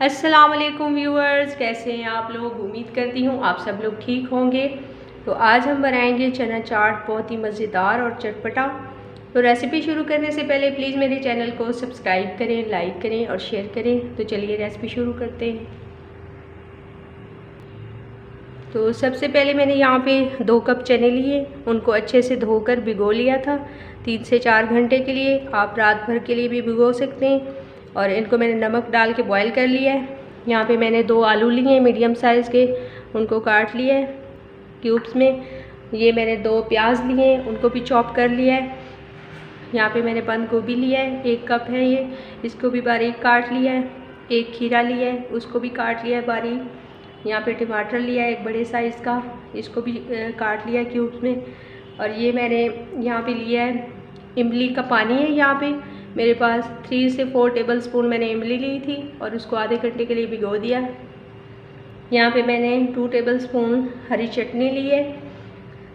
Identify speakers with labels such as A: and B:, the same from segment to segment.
A: अस्सलाम वालेकुम व्यूअर्स, कैसे हैं आप लोग। उम्मीद करती हूँ आप सब लोग ठीक होंगे। तो आज हम बनाएंगे चना चाट, बहुत ही मज़ेदार और चटपटा। तो रेसिपी शुरू करने से पहले प्लीज़ मेरे चैनल को सब्सक्राइब करें, लाइक करें और शेयर करें। तो चलिए रेसिपी शुरू करते हैं। तो सबसे पहले मैंने यहाँ पे 2 कप चने लिए, उनको अच्छे से धोकर भिगो लिया था 3 से 4 घंटे के लिए। आप रात भर के लिए भी भिगो सकते हैं। और इनको मैंने नमक डाल के बॉईल कर लिया है। यहाँ पे मैंने 2 आलू लिए हैं मीडियम साइज़ के, उनको काट लिया है क्यूब्स में। ये मैंने 2 प्याज लिए हैं, उनको भी चॉप कर लिया है। यहाँ पे मैंने बंद गोभी लिया है, 1 कप है ये, इसको भी बारीक काट लिया है। 1 खीरा लिया है, उसको भी काट लिया है बारीक। यहाँ पे टमाटर लिया है 1 बड़े साइज़ का, इसको भी काट लिया है क्यूब्स में। और ये मैंने यहाँ पे लिया है इमली का पानी है। यहाँ पे मेरे पास 3 से 4 टेबल स्पून मैंने इमली ली थी और उसको आधे घंटे के लिए भिगो दिया। यहाँ पे मैंने 2 टेबल स्पून हरी चटनी ली है,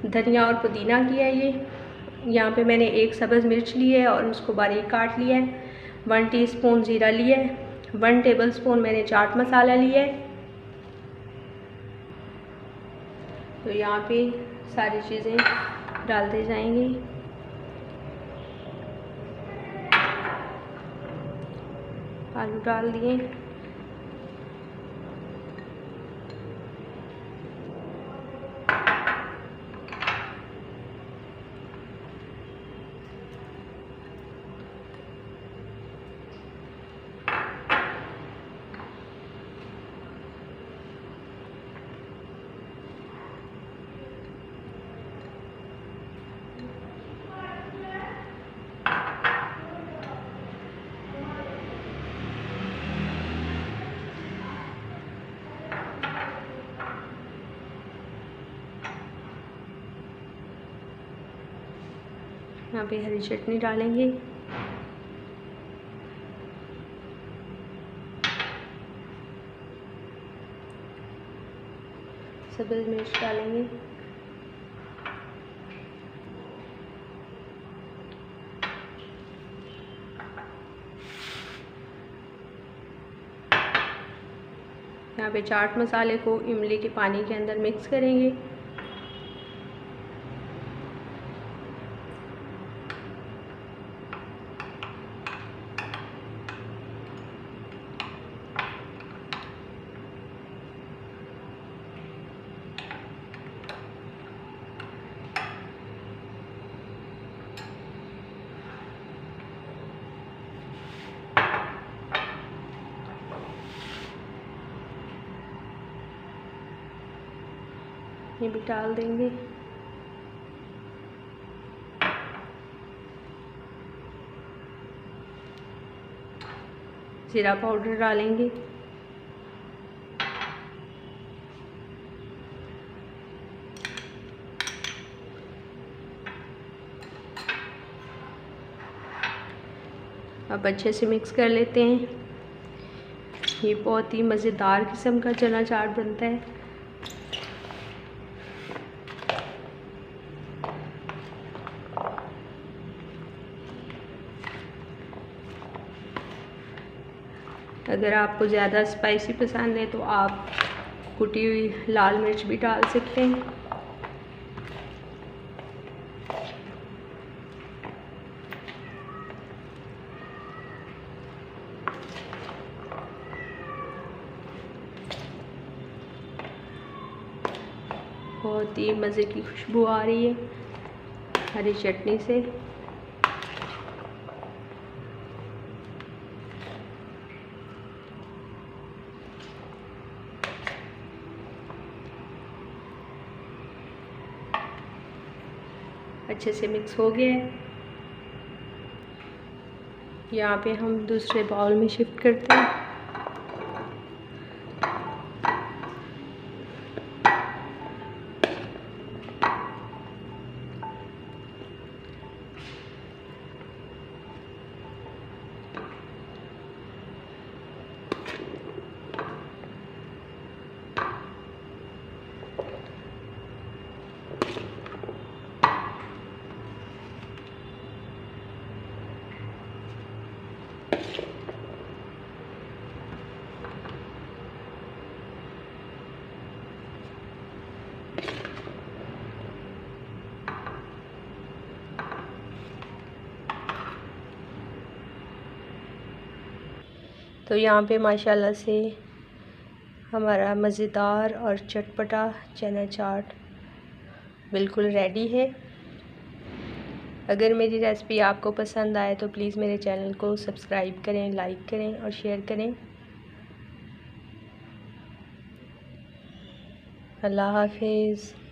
A: धनिया और पुदीना किया है ये। यहाँ पे मैंने 1 सब्ज़ मिर्च ली है और उसको बारीक काट लिया है। 1 टीस्पून ज़ीरा लिया है। 1 टेबल स्पून मैंने चाट मसाला लिया है। तो यहाँ पे सारी चीज़ें डालते जाएंगे। आलू डाल दिए। यहाँ पे हरी चटनी डालेंगे। सब्ज़ मिर्च डालेंगे। यहाँ पे चाट मसाले को इमली के पानी के अंदर मिक्स करेंगे। ये भी डाल देंगे। जीरा पाउडर डालेंगे। अब अच्छे से मिक्स कर लेते हैं। ये बहुत ही मज़ेदार किस्म का चना चाट बनता है। अगर आपको ज़्यादा स्पाइसी पसंद है तो आप कुटी हुई लाल मिर्च भी डाल सकते हैं। बहुत ही मज़े की खुशबू आ रही है हरी चटनी से। अच्छे से मिक्स हो गया है। यहाँ पे हम दूसरे बाउल में शिफ्ट करते हैं। तो यहाँ पे माशाल्लाह से हमारा मज़ेदार और चटपटा चना चाट बिल्कुल रेडी है। अगर मेरी रेसिपी आपको पसंद आए तो प्लीज़ मेरे चैनल को सब्सक्राइब करें, लाइक करें और शेयर करें। अल्लाह हाफिज़।